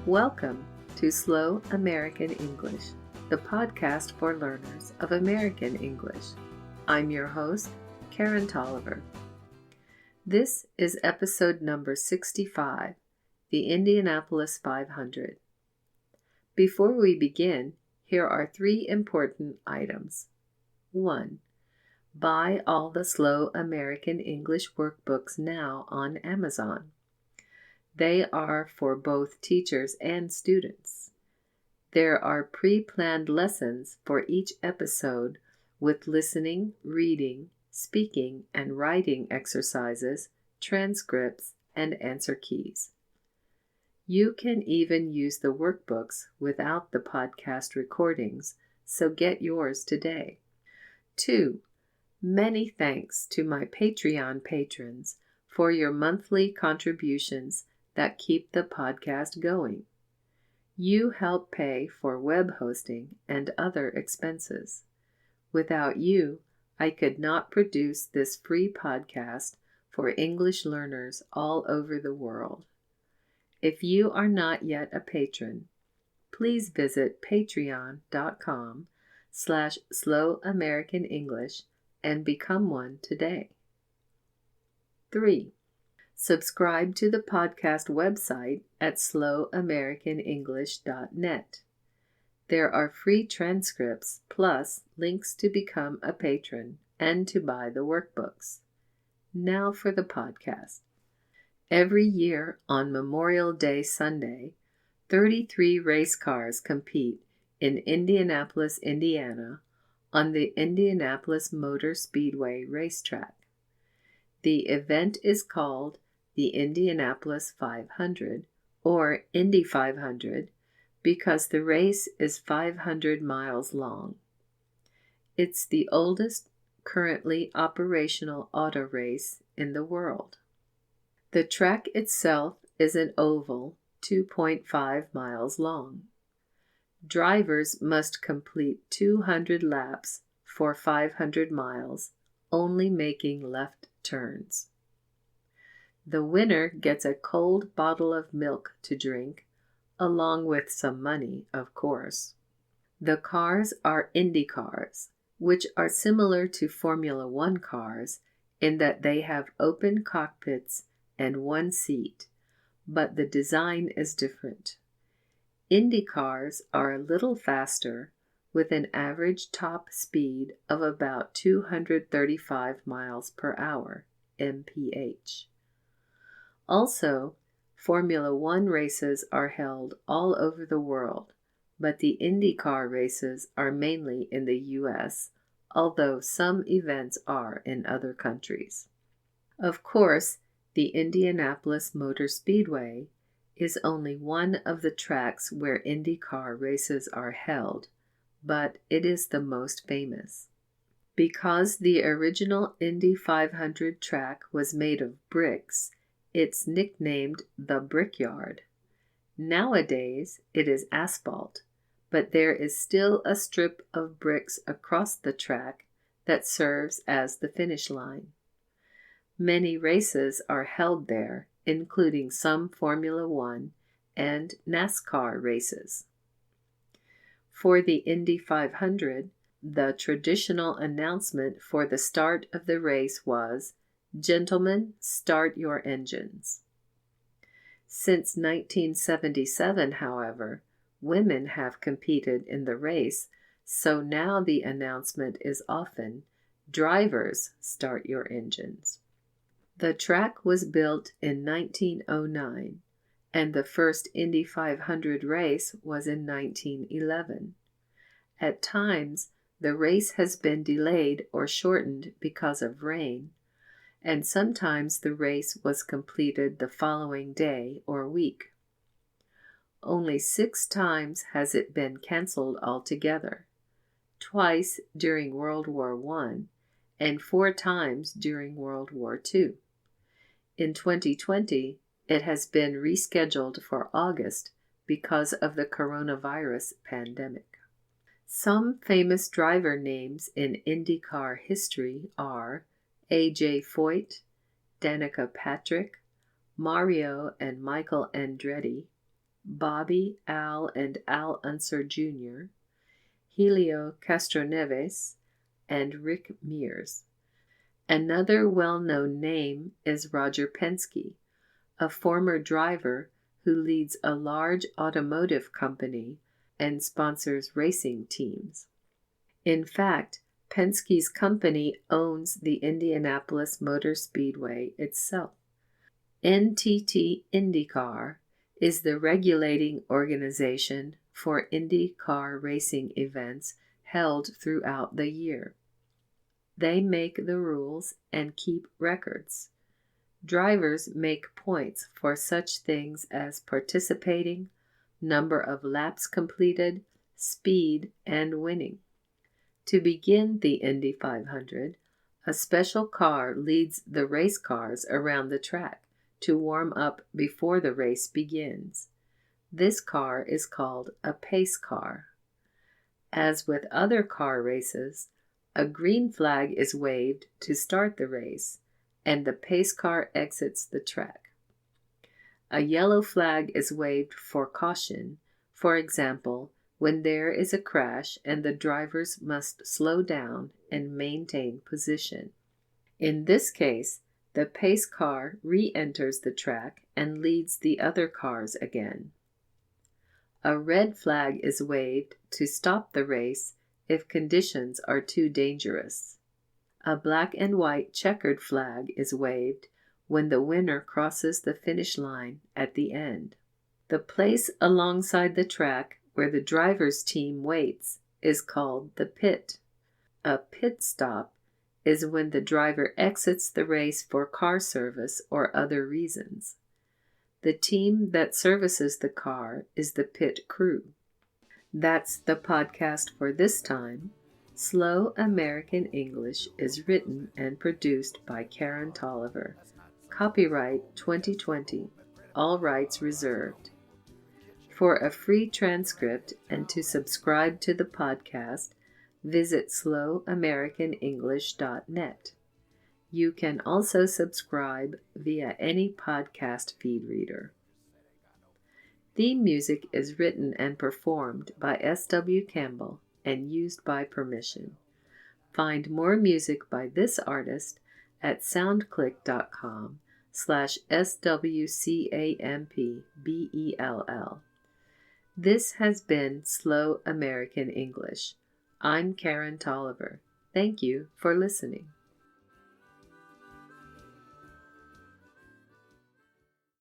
Welcome to Slow American English, the podcast for learners of American English. I'm your host, Karen Tolliver. This is episode number 65, the Indianapolis 500. Before we begin, here are 3 important items. 1. Buy all the Slow American English workbooks now on Amazon. They are for both teachers and students. There are pre-planned lessons for each episode with listening, reading, speaking, and writing exercises, transcripts, and answer keys. You can even use the workbooks without the podcast recordings, so get yours today. 2. Many thanks to my Patreon patrons for your monthly contributions that keep the podcast going. You help pay for web hosting and other expenses. Without you, I could not produce this free podcast for English learners all over the world. If you are not yet a patron, please visit patreon.com/slowamericanenglish and become one today. 3. Subscribe to the podcast website at slowamericanenglish.net. There are free transcripts plus links to become a patron and to buy the workbooks. Now for the podcast. Every year on Memorial Day Sunday, 33 race cars compete in Indianapolis, Indiana, on the Indianapolis Motor Speedway racetrack. The event is called the Indianapolis 500, or Indy 500, because the race is 500 miles long. It's the oldest currently operational auto race in the world. The track itself is an oval 2.5 miles long. Drivers must complete 200 laps for 500 miles, only making left turns. The winner gets a cold bottle of milk to drink, along with some money, of course. The cars are Indy cars, which are similar to Formula One cars in that they have open cockpits and one seat, but the design is different. Indy cars are a little faster, with an average top speed of about 235 miles per hour, mph. Also, Formula One races are held all over the world, but the IndyCar races are mainly in the U.S., although some events are in other countries. Of course, the Indianapolis Motor Speedway is only one of the tracks where IndyCar races are held, but it is the most famous. Because the original Indy 500 track was made of bricks, it's nicknamed the Brickyard. Nowadays, it is asphalt, but there is still a strip of bricks across the track that serves as the finish line. Many races are held there, including some Formula One and NASCAR races. For the Indy 500, the traditional announcement for the start of the race was, "Gentlemen, start your engines." Since 1977, however, women have competed in the race, so now the announcement is often, "Drivers, start your engines." The track was built in 1909, and the first Indy 500 race was in 1911. At times, the race has been delayed or shortened because of rain, and sometimes the race was completed the following day or week. Only 6 times has it been canceled altogether, twice during World War I and 4 times during World War II. In 2020, it has been rescheduled for August because of the coronavirus pandemic. Some famous driver names in IndyCar history are A.J. Foyt, Danica Patrick, Mario and Michael Andretti, Bobby, Al, and Al Unser Jr., Helio Castroneves, and Rick Mears. Another well-known name is Roger Penske, a former driver who leads a large automotive company and sponsors racing teams. In fact, Penske's company owns the Indianapolis Motor Speedway itself. NTT IndyCar is the regulating organization for IndyCar racing events held throughout the year. They make the rules and keep records. Drivers make points for such things as participating, number of laps completed, speed, and winning. To begin the Indy 500, a special car leads the race cars around the track to warm up before the race begins. This car is called a pace car. As with other car races, a green flag is waved to start the race, and the pace car exits the track. A yellow flag is waved for caution, for example, when there is a crash and the drivers must slow down and maintain position. In this case, the pace car re-enters the track and leads the other cars again. A red flag is waved to stop the race if conditions are too dangerous. A black and white checkered flag is waved when the winner crosses the finish line at the end. The place alongside the track where the driver's team waits is called the pit. A pit stop is when the driver exits the race for car service or other reasons. The team that services the car is the pit crew. That's the podcast for this time. Slow American English is written and produced by Karen Tolliver. Copyright 2020. All rights reserved. For a free transcript and to subscribe to the podcast, visit slowamericanenglish.net. You can also subscribe via any podcast feed reader. Theme music is written and performed by S.W. Campbell and used by permission. Find more music by this artist at soundclick.com/SWCAMPBELL. This has been Slow American English. I'm Karen Tolliver. Thank you for listening.